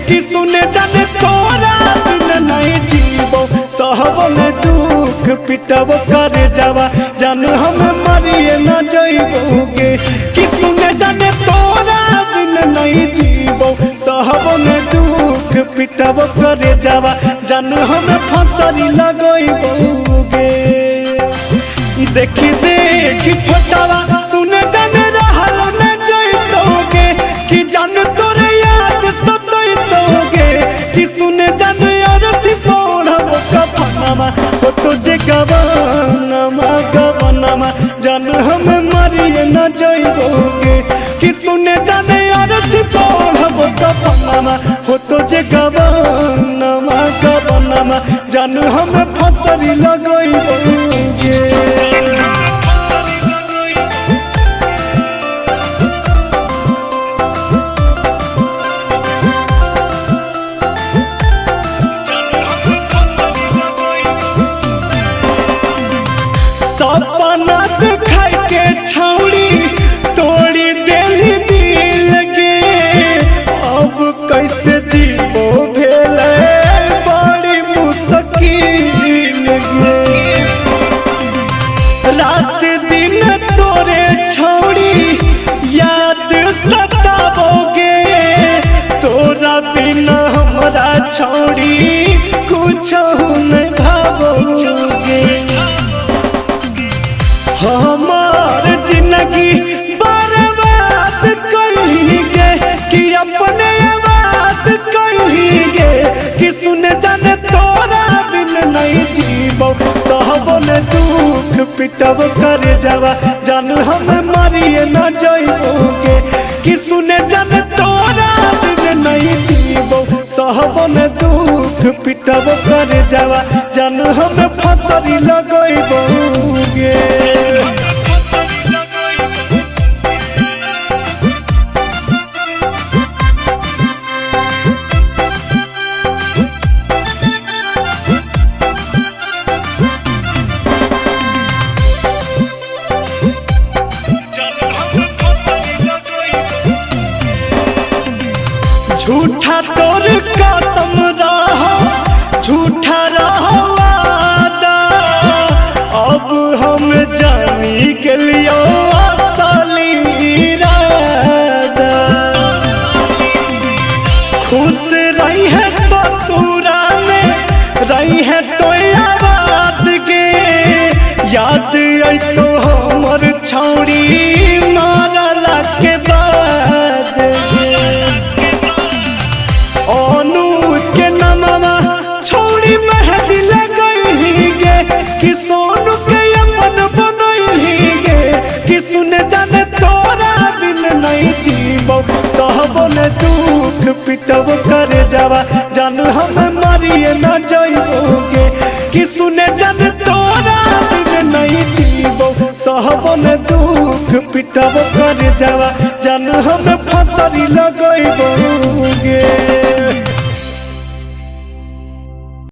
कि सुने जाने तोरा बिन नहीं जीवो सहबन दुख पिटब करे जावा जान हम मरिए न जइबोगे कि सुने जाने तोरा बिन नहीं जीवो सहबन दुख पिटब करे जावा जान हम फसरी लगइबोगे देखी देखी फोटावा सुने जाने रहल न जइतोगे कि जान तोरे याद सतइतोगे कि सुने जाने अरती पढ़ब कफनमा हो तुझे गवनमा गवनमा जान हम मरिए न जइबोगे कि सुने जाने अरती पढ़ब कफनमा हो तुझे गवनमा गवनमा जान हम फसरी लगइबोगे सपना दिखाई के छौड़ी तोड़ी देली दिल के अब कैसे जीवो भेले बड़ी मुश्किल गे रात दिन तोरे छौड़ी याद सताओगे तोरा बिना हमरा छौड़ी कुछ नहीं भावोगे हमार जिंदगी बर्बाद कइलीगे कि अपने आवाज कइलीगे कि सुने जाने तोरा बिन नहीं जीवो सहबन दुख पिटब करे जावा जान हम मरिए न जइबोगे कि सुने जाने तोरा बिन नहीं जीवो सहबन दुख पिटब करे जावा जान हम फसरी लगइबोगे झूठा तोर कसम रहा झूठा रहा वादा अब हम जानी गेलियो असली इरादा खुश रही है ससुरा में रही है तो आवाज गे याद आई तो हमर छौड़ी मारला के बाद अनुज के नमवा छोड़ी मेहंदी लगइलीगे कि सोनू के अपन बनइलीगे कि सुने जाने तोरा बिन नहीं जीवो सहबन दुख पिटब करे जावा जान हम मरिए न जइबोगे कि सुने जाने तोरा बिन नहीं जीवो सहबन दुख पिटब करे जावा जान हम फसरी लगइबोगे।